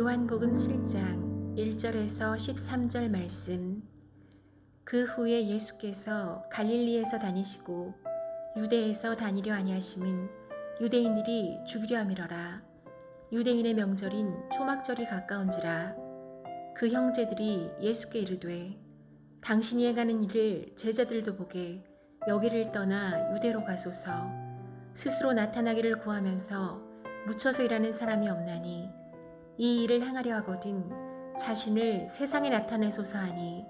요한복음 7장 1절에서 13절 말씀. 그 후에 예수께서 갈릴리에서 다니시고 유대에서 다니려 아니하심은 유대인들이 죽이려 함이러라. 유대인의 명절인 초막절이 가까운지라. 그 형제들이 예수께 이르되 당신이 행하는 일을 제자들도 보게 여기를 떠나 유대로 가소서. 스스로 나타나기를 구하면서 묻혀서 일하는 사람이 없나니 이 일을 행하려 하거든 자신을 세상에 나타내소서 하니,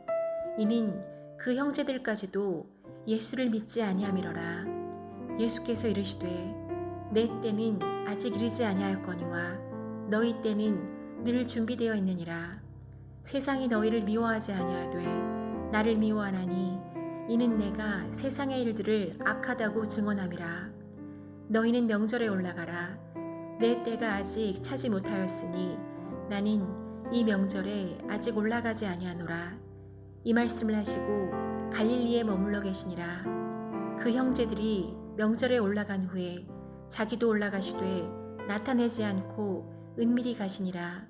이민 그 형제들까지도 예수를 믿지 아니함이러라. 예수께서 이르시되 내 때는 아직 이르지 아니하였거니와 너희 때는 늘 준비되어 있느니라. 세상이 너희를 미워하지 아니하되 나를 미워하나니 이는 내가 세상의 일들을 악하다고 증언함이라. 너희는 명절에 올라가라. 내 때가 아직 차지 못하였으니 나는 이 명절에 아직 올라가지 아니하노라. 이 말씀을 하시고 갈릴리에 머물러 계시니라. 그 형제들이 명절에 올라간 후에 자기도 올라가시되 나타내지 않고 은밀히 가시니라.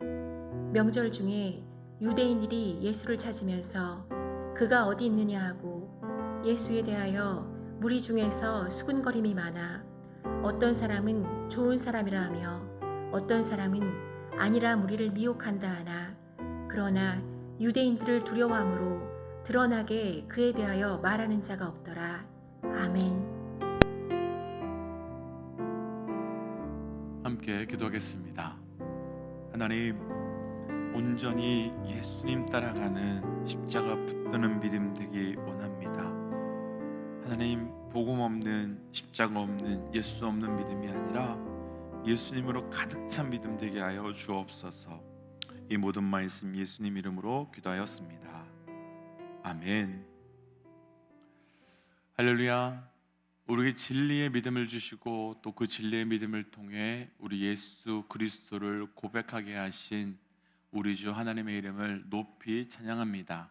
명절 중에 유대인들이 예수를 찾으면서 그가 어디 있느냐 하고 예수에 대하여 무리 중에서 수군거림이 많아 어떤 사람은 좋은 사람이라 하며 어떤 사람은 아니라 무리를 미혹한다 하나, 그러나 유대인들을 두려워함으로 드러나게 그에 대하여 말하는 자가 없더라. 아멘. 함께 기도하겠습니다. 하나님, 온전히 예수님 따라가는 십자가 붙드는 믿음 되기 원합니다. 하나님, 복음 없는, 십자가 없는, 예수 없는 믿음이 아니라 예수님으로 가득 찬 믿음 되게 하여 주옵소서. 이 모든 말씀 예수님 이름으로 기도하였습니다. 아멘. 할렐루야. 우리에게 진리의 믿음을 주시고 또 그 진리의 믿음을 통해 우리 예수 그리스도를 고백하게 하신 우리 주 하나님의 이름을 높이 찬양합니다.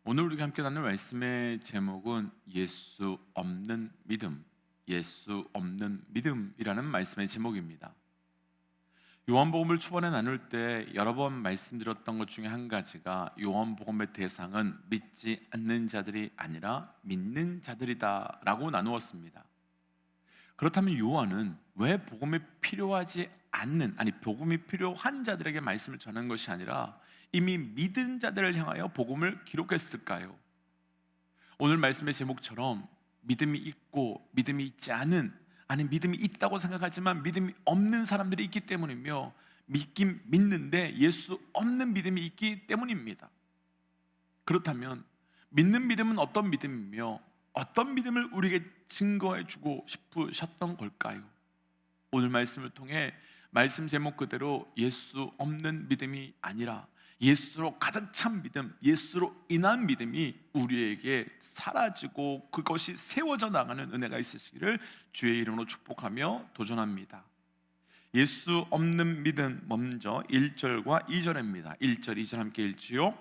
오늘 우리가 함께 나눌 말씀의 제목은 예수 없는 믿음, 예수 없는 믿음이라는 말씀의 제목입니다. 요한복음을 초반에 나눌 때 여러 번 말씀드렸던 것 중에 한 가지가 요한복음의 대상은 믿지 않는 자들이 아니라 믿는 자들이다 라고 나누었습니다. 그렇다면 요한은 왜 복음이 필요하지 않는, 복음이 필요한 자들에게 말씀을 전한 것이 아니라 이미 믿은 자들을 향하여 복음을 기록했을까요? 오늘 말씀의 제목처럼 믿음이 있고 믿음이 있지 않은, 믿음이 있다고 생각하지만 믿음이 없는 사람들이 있기 때문이며, 믿긴 믿는데 예수 없는 믿음이 있기 때문입니다. 그렇다면 믿는 믿음은 어떤 믿음이며 어떤 믿음을 우리에게 증거해 주고 싶으셨던 걸까요? 오늘 말씀을 통해 말씀 제목 그대로 예수 없는 믿음이 아니라 예수로 가득 찬 믿음, 예수로 인한 믿음이 우리에게 사라지고 그것이 세워져 나가는 은혜가 있으시기를 주의 이름으로 축복하며 도전합니다. 예수 없는 믿음, 먼저 1절과 2절입니다. 1절, 2절 함께 읽지요.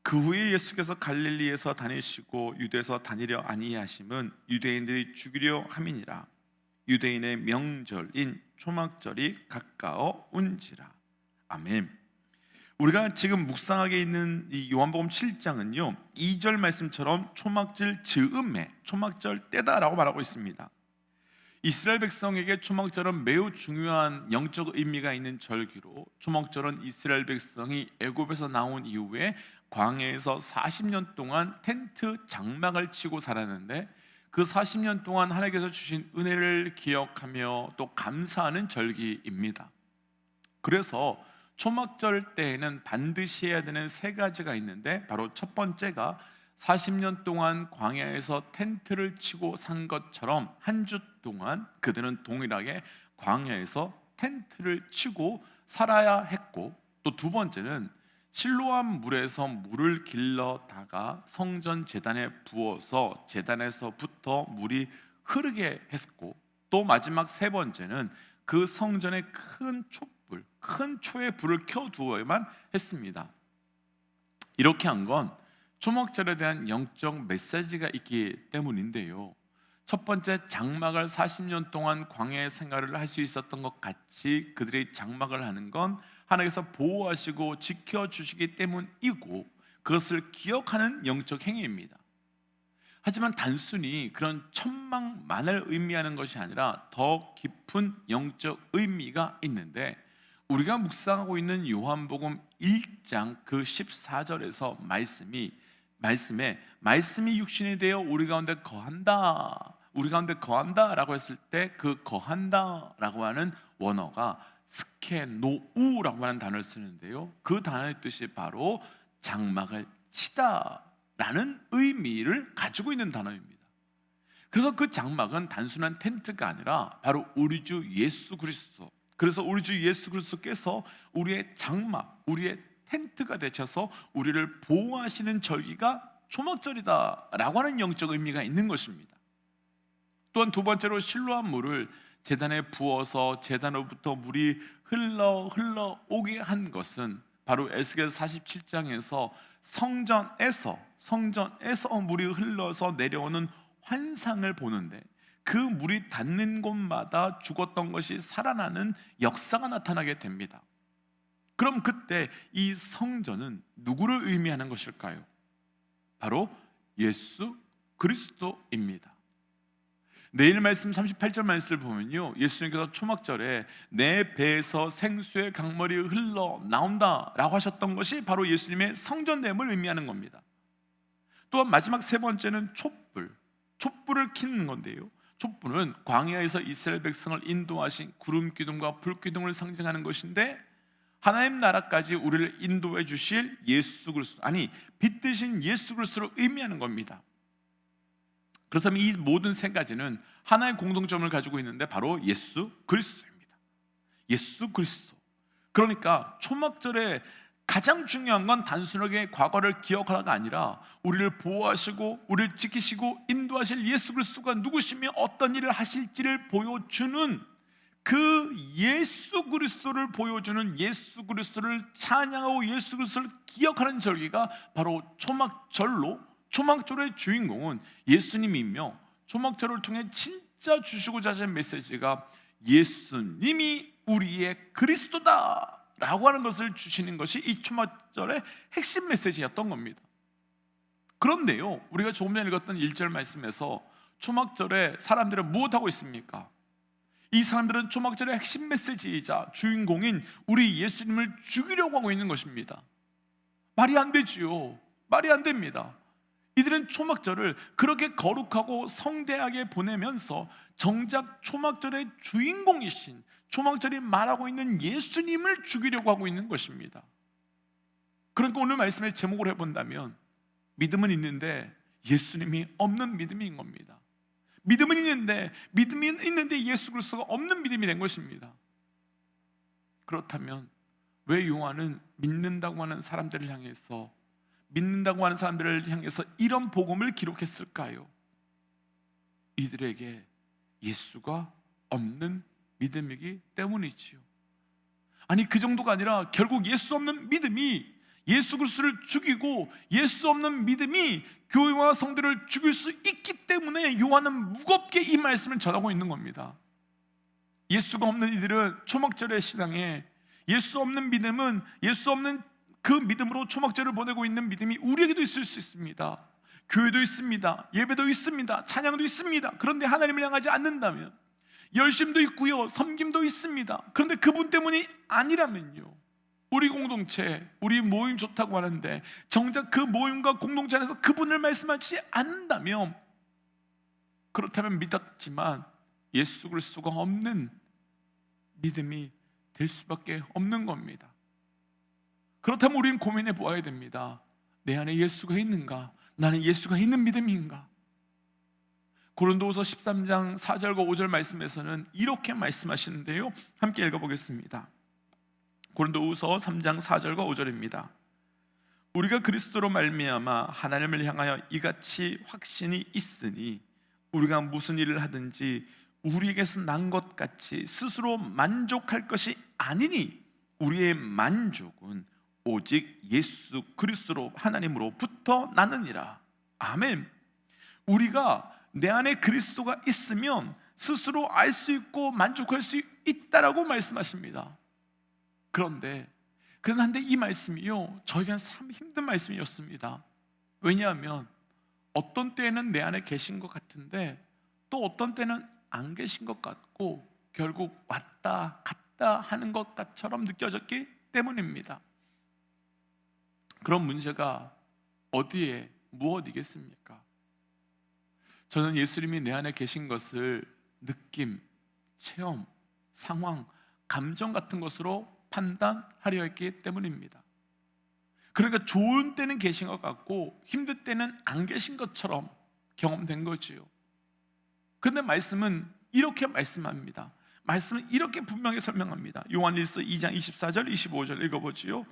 그 후에 예수께서 갈릴리에서 다니시고 유대에서 다니려 아니하심은 유대인들이 죽이려 함이니라. 유대인의 명절인 초막절이 가까워 온지라. 아멘. 우리가 지금 묵상하게 있는 이 요한복음 7장은요 2절 말씀처럼 초막절 즈음에, 초막절 때다라고 말하고 있습니다. 이스라엘 백성에게 초막절은 매우 중요한 영적 의미가 있는 절기로, 초막절은 이스라엘 백성이 애굽에서 나온 이후에 광야에서 40년 동안 텐트 장막을 치고 살았는데, 그 40년 동안 하나님께서 주신 은혜를 기억하며 또 감사하는 절기입니다. 그래서 초막절 때에는 반드시 해야 되는 세 가지가 있는데, 바로 첫 번째가 40년 동안 광야에서 텐트를 치고 산 것처럼 한 주 동안 그들은 동일하게 광야에서 텐트를 치고 살아야 했고, 또 두 번째는 실로암 물에서 물을 길러다가 성전 제단에 부어서 제단에서부터 물이 흐르게 했고, 또 마지막 세 번째는 그 성전에 큰 촛불, 큰 초에 불을 켜두어야만 했습니다. 이렇게 한 건 초막절에 대한 영적 메시지가 있기 때문인데요, 첫 번째 장막을 40년 동안 광야의 생활을 할 수 있었던 것 같이 그들이 장막을 하는 건 하나님께서 보호하시고 지켜주시기 때문이고 그것을 기억하는 영적 행위입니다. 하지만 단순히 그런 천막만을 의미하는 것이 아니라 더 깊은 영적 의미가 있는데, 우리가 묵상하고 있는 요한복음 1장 그 14절에서 말씀이 육신이 되어 우리 가운데 거한다 라고 했을 때 그 거한다라고 하는 원어가 스케노우라고 하는 단어를 쓰는데요, 그 단어의 뜻이 바로 장막을 치다 라는 의미를 가지고 있는 단어입니다. 그래서 그 장막은 단순한 텐트가 아니라 바로 우리 주 예수 그리스도, 그래서 우리 주 예수 그리스도께서 우리의 장막, 우리의 텐트가 되셔서 우리를 보호하시는 절기가 초막절이다 라고 하는 영적 의미가 있는 것입니다. 또한 두 번째로 실로암 물을 제단에 부어서 제단으로부터 물이 흘러 오게 한 것은 바로 에스겔 47장에서 성전에서 물이 흘러서 내려오는 환상을 보는데, 그 물이 닿는 곳마다 죽었던 것이 살아나는 역사가 나타나게 됩니다. 그럼 그때 이 성전은 누구를 의미하는 것일까요? 바로 예수 그리스도입니다. 내일 말씀 38절 말씀을 보면요, 예수님께서 초막절에 내 배에서 생수의 강물이 흘러 나온다 라고 하셨던 것이 바로 예수님의 성전됨을 의미하는 겁니다. 또한 마지막 세 번째는 촛불을 켜는 건데요, 촛불은 광야에서 이스라엘 백성을 인도하신 구름 기둥과 불 기둥을 상징하는 것인데, 하나님 나라까지 우리를 인도해 주실 예수 그리스도, 빛 되신 예수 그리스도를 의미하는 겁니다. 그렇다면 이 모든 세 가지는 하나의 공통점을 가지고 있는데 바로 예수 그리스도입니다. 예수 그리스도. 그러니까 초막절에 가장 중요한 건 단순하게 과거를 기억하라가 아니라 우리를 보호하시고 우리를 지키시고 인도하실 예수 그리스도가 누구시며 어떤 일을 하실지를 보여주는 그 예수 그리스도를 보여주는, 예수 그리스도를 찬양하고 예수 그리스도를 기억하는 절기가 바로 초막절로, 초막절의 주인공은 예수님이며, 초막절을 통해 진짜 주시고자 하신 메시지가 예수님이 우리의 그리스도다 라고 하는 것을 주시는 것이 이 초막절의 핵심 메시지였던 겁니다. 그런데요, 우리가 조금 전에 읽었던 1절 말씀에서 초막절에 사람들은 무엇하고 있습니까? 이 사람들은 초막절의 핵심 메시지이자 주인공인 우리 예수님을 죽이려고 하고 있는 것입니다. 말이 안 되지요. 말이 안 됩니다. 이들은 초막절을 그렇게 거룩하고 성대하게 보내면서 정작 초막절의 주인공이신, 초막절이 말하고 있는 예수님을 죽이려고 하고 있는 것입니다. 그러니까 오늘 말씀의 제목을 해본다면 믿음은 있는데 예수님이 없는 믿음인 겁니다. 믿음이 있는데 예수 그리스도가 없는 믿음이 된 것입니다. 그렇다면 왜 요한은 믿는다고 하는 사람들을 향해서 이런 복음을 기록했을까요? 이들에게 예수가 없는 믿음이기 때문이지요. 그 정도가 아니라 결국 예수 없는 믿음이 예수 그리스도를 죽이고, 예수 없는 믿음이 교회와 성도를 죽일 수 있기 때문에 요한은 무겁게 이 말씀을 전하고 있는 겁니다. 예수가 없는 이들은 초막절의 신앙에, 예수 없는 믿음은, 예수 없는 그 믿음으로 초막절을 보내고 있는 믿음이 우리에게도 있을 수 있습니다. 교회도 있습니다. 예배도 있습니다. 찬양도 있습니다. 그런데 하나님을 향하지 않는다면, 열심도 있고요, 섬김도 있습니다. 그런데 그분 때문이 아니라면요, 우리 공동체, 우리 모임 좋다고 하는데 정작 그 모임과 공동체 안에서 그분을 말씀하지 않는다면, 그렇다면 믿었지만 예수 그리스도가 없는 믿음이 될 수밖에 없는 겁니다. 그렇다면 우리는 고민해 보아야 됩니다. 내 안에 예수가 있는가? 나는 예수가 있는 믿음인가? 고린도후서 13장 4절과 5절 말씀에서는 이렇게 말씀하시는데요, 함께 읽어보겠습니다. 고린도후서 3장 4절과 5절입니다. 우리가 그리스도로 말미암아 하나님을 향하여 이같이 확신이 있으니 우리가 무슨 일을 하든지 우리에게서 난 것 같이 스스로 만족할 것이 아니니 우리의 만족은 오직 예수 그리스도로 하나님으로부터 나느니라. 아멘. 우리가 내 안에 그리스도가 있으면 스스로 알 수 있고 만족할 수 있다라고 말씀하십니다. 그런데 이 말씀이요, 저에게는 참 힘든 말씀이었습니다. 왜냐하면 어떤 때에는 내 안에 계신 것 같은데 또 어떤 때는 안 계신 것 같고 결국 왔다 갔다 하는 것처럼 느껴졌기 때문입니다. 그런 문제가 어디에 무엇이겠습니까? 저는 예수님이 내 안에 계신 것을 느낌, 체험, 상황, 감정 같은 것으로 판단하려 했기 때문입니다. 그러니까 좋은 때는 계신 것 같고 힘들 때는 안 계신 것처럼 경험된 거지요. 그런데 말씀은 이렇게 말씀합니다. 말씀은 이렇게 분명히 설명합니다. 요한일서 2장 24절 25절 읽어보지요.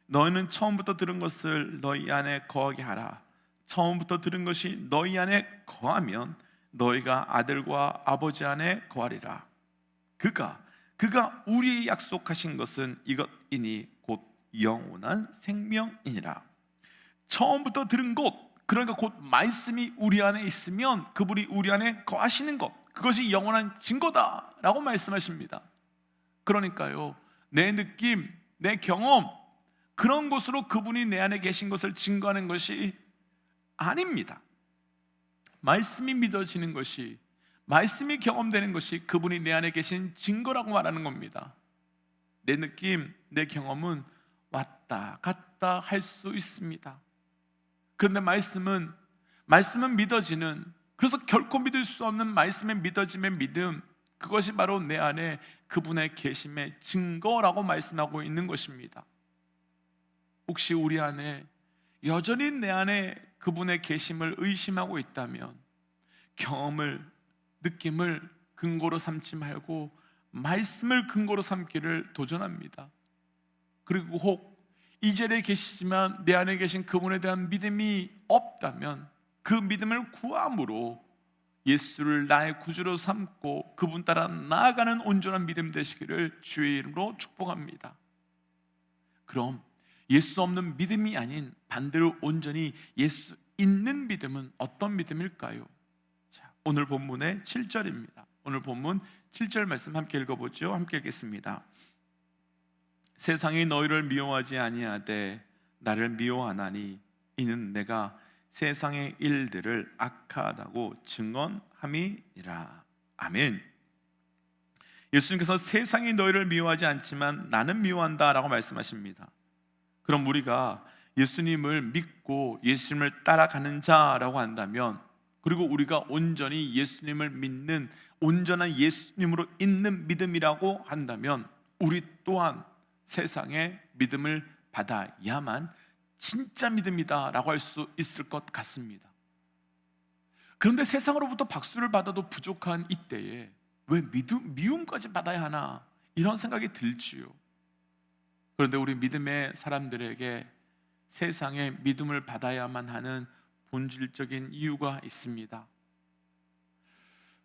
너희는 처음부터 들은 것을 너희 안에 거하게 하라. 처음부터 들은 것이 너희 안에 거하면 너희가 아들과 아버지 안에 거하리라. 그가 우리의 약속하신 것은 이것이니 곧 영원한 생명이니라. 처음부터 들은 것, 그러니까 곧 말씀이 우리 안에 있으면 그분이 우리 안에 거하시는 것, 그것이 영원한 증거다라고 말씀하십니다. 그러니까요, 내 느낌, 내 경험, 그런 것으로 그분이 내 안에 계신 것을 증거하는 것이 아닙니다. 말씀이 믿어지는 것이, 말씀이 경험되는 것이 그분이 내 안에 계신 증거라고 말하는 겁니다. 내 느낌, 내 경험은 왔다 갔다 할 수 있습니다. 그런데 말씀은 믿어지는, 그래서 결코 믿을 수 없는 말씀의 믿어짐의 믿음, 그것이 바로 내 안에 그분의 계심의 증거라고 말씀하고 있는 것입니다. 혹시 우리 안에 여전히 내 안에 그분의 계심을 의심하고 있다면 경험을, 느낌을 근거로 삼지 말고 말씀을 근거로 삼기를 도전합니다. 그리고 혹 이 자리에 계시지만 내 안에 계신 그분에 대한 믿음이 없다면 그 믿음을 구함으로 예수를 나의 구주로 삼고 그분 따라 나아가는 온전한 믿음 되시기를 주의 이름으로 축복합니다. 그럼 예수 없는 믿음이 아닌 반대로 온전히 예수 있는 믿음은 어떤 믿음일까요? 자, 오늘 본문의 7절입니다. 오늘 본문 7절 말씀 함께 읽어보죠. 함께 읽겠습니다. 세상이 너희를 미워하지 아니하되 나를 미워하나니 이는 내가 세상의 일들을 악하다고 증언함이니라. 아멘. 예수님께서 세상이 너희를 미워하지 않지만 나는 미워한다 라고 말씀하십니다. 그럼 우리가 예수님을 믿고 예수님을 따라가는 자라고 한다면, 그리고 우리가 온전히 예수님을 믿는 온전한 예수님으로 있는 믿음이라고 한다면 우리 또한 세상의 믿음을 받아야만 진짜 믿음이다 라고 할 수 있을 것 같습니다. 그런데 세상으로부터 박수를 받아도 부족한 이때에 왜 미움까지 받아야 하나, 이런 생각이 들지요. 그런데 우리 믿음의 사람들에게 세상의 믿음을 받아야만 하는 본질적인 이유가 있습니다.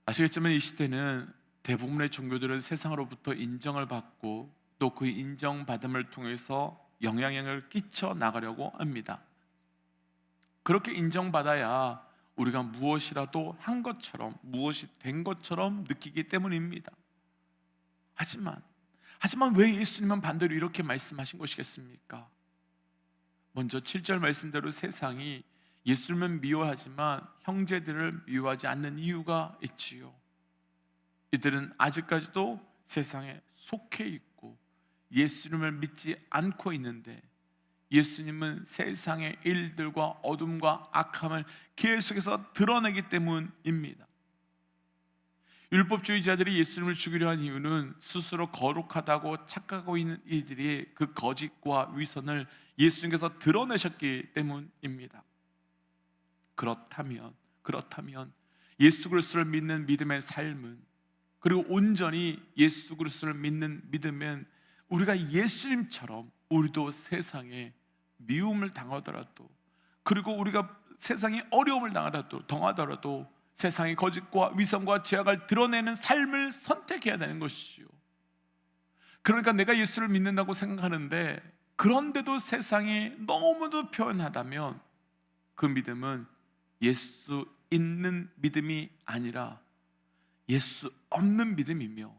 아시겠지만 이 시대는 대부분의 종교들은 세상으로부터 인정을 받고 또 그 인정받음을 통해서 영향력을 끼쳐 나가려고 합니다. 그렇게 인정받아야 우리가 무엇이라도 한 것처럼, 무엇이 된 것처럼 느끼기 때문입니다. 하지만 왜 예수님은 반대로 이렇게 말씀하신 것이겠습니까? 먼저 7절 말씀대로 세상이 예수님은 미워하지만 형제들을 미워하지 않는 이유가 있지요. 이들은 아직까지도 세상에 속해 있고 예수님을 믿지 않고 있는데, 예수님은 세상의 일들과 어둠과 악함을 계속해서 드러내기 때문입니다. 율법주의자들이 예수님을 죽이려 한 이유는 스스로 거룩하다고 착각하고 있는 이들이 그 거짓과 위선을 예수님께서 드러내셨기 때문입니다. 그렇다면 예수 그리스도를 믿는 믿음의 삶은, 그리고 온전히 예수 그리스도를 믿는 믿음은 우리가 예수님처럼 우리도 세상에 미움을 당하더라도, 그리고 우리가 세상에 어려움을 당하더라도 세상의 거짓과 위선과 죄악을 드러내는 삶을 선택해야 되는 것이죠. 그러니까 내가 예수를 믿는다고 생각하는데 그런데도 세상에 너무도 표현하다면 그 믿음은 예수 있는 믿음이 아니라 예수 없는 믿음이며,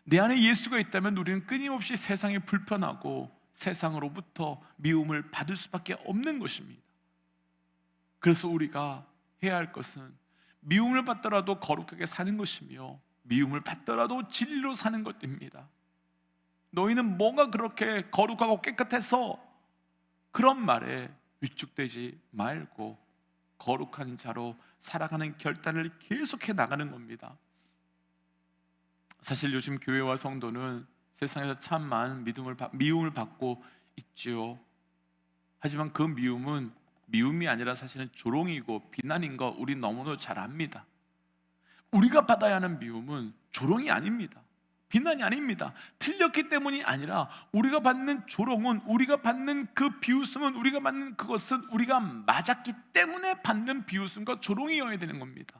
내 안에 예수가 있다면 우리는 끊임없이 세상이 불편하고 세상으로부터 미움을 받을 수밖에 없는 것입니다. 그래서 우리가 해야 할 것은 미움을 받더라도 거룩하게 사는 것이며, 미움을 받더라도 진리로 사는 것입니다. 너희는 뭐가 그렇게 거룩하고 깨끗해서, 그런 말에 위축되지 말고 거룩한 자로 살아가는 결단을 계속해 나가는 겁니다. 사실 요즘 교회와 성도는 세상에서 참 많은 미움을 받고 있지요. 하지만 그 미움은 미움이 아니라 사실은 조롱이고 비난인 거 우리 너무도 잘 압니다. 우리가 받아야 하는 미움은 조롱이 아닙니다. 비난이 아닙니다. 틀렸기 때문이 아니라 우리가 받는 조롱은, 우리가 받는 그 비웃음은, 우리가 받는 그것은 우리가 맞았기 때문에 받는 비웃음과 조롱이어야 되는 겁니다.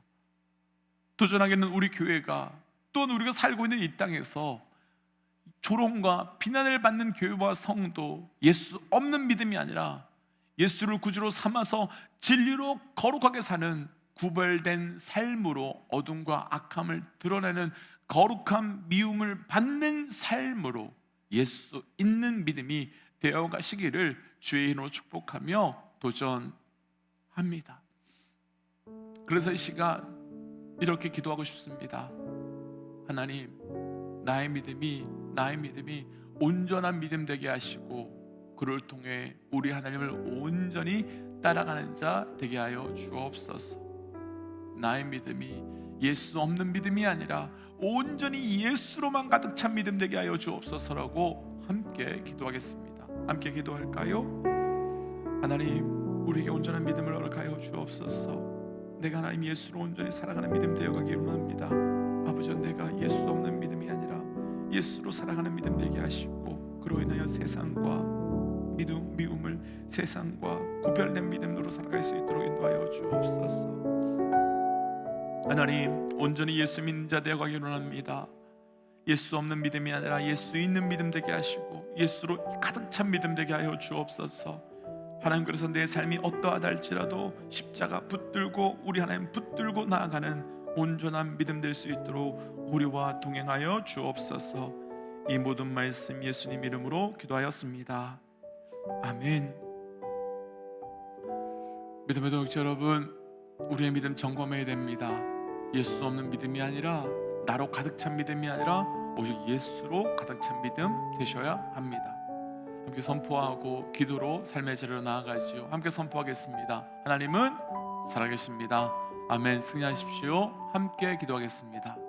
도전하게는 우리 교회가, 또는 우리가 살고 있는 이 땅에서 조롱과 비난을 받는 교회와 성도, 예수 없는 믿음이 아니라 예수를 구주로 삼아서 진리로 거룩하게 사는 구별된 삶으로 어둠과 악함을 드러내는 거룩한 미움을 받는 삶으로 예수 있는 믿음이 되어 가시기를 주의 이름으로 축복하며 도전합니다. 그래서 이 시간 이렇게 기도하고 싶습니다. 하나님, 나의 믿음이 온전한 믿음 되게 하시고, 그를 통해 우리 하나님을 온전히 따라가는 자 되게 하여 주옵소서. 나의 믿음이 예수 없는 믿음이 아니라 온전히 예수로만 가득 찬 믿음 되게 하여 주옵소서라고 함께 기도하겠습니다. 함께 기도할까요? 하나님, 우리에게 온전한 믿음을 허락하여 주옵소서. 내가 하나님 예수로 온전히 살아가는 믿음 되어가기 원합니다. 아버지, 내가 예수 없는 믿음이 아니라 예수로 살아가는 믿음 되게 하시고, 그로 인하여 세상과 미움을 세상과 구별된 믿음으로 살아갈 수 있도록 인도하여 주옵소서. 하나님, 온전히 예수 믿는 자 되어가기 원합니다. 예수 없는 믿음이 아니라 예수 있는 믿음 되게 하시고, 예수로 가득 찬 믿음 되게 하여 주옵소서. 하나님, 그래서 내 삶이 어떠하다 할지라도 십자가 붙들고 우리 하나님 붙들고 나아가는 온전한 믿음 될 수 있도록 우리와 동행하여 주옵소서. 이 모든 말씀 예수님 이름으로 기도하였습니다. 아멘. 믿음의 동역자 여러분, 우리의 믿음 점검해야 됩니다. 예수 없는 믿음이 아니라, 나로 가득 찬 믿음이 아니라 오직 예수로 가득 찬 믿음 되셔야 합니다. 함께 선포하고 기도로 삶의 자리로 나아가지요. 함께 선포하겠습니다. 하나님은 살아계십니다. 아멘. 승리하십시오. 함께 기도하겠습니다.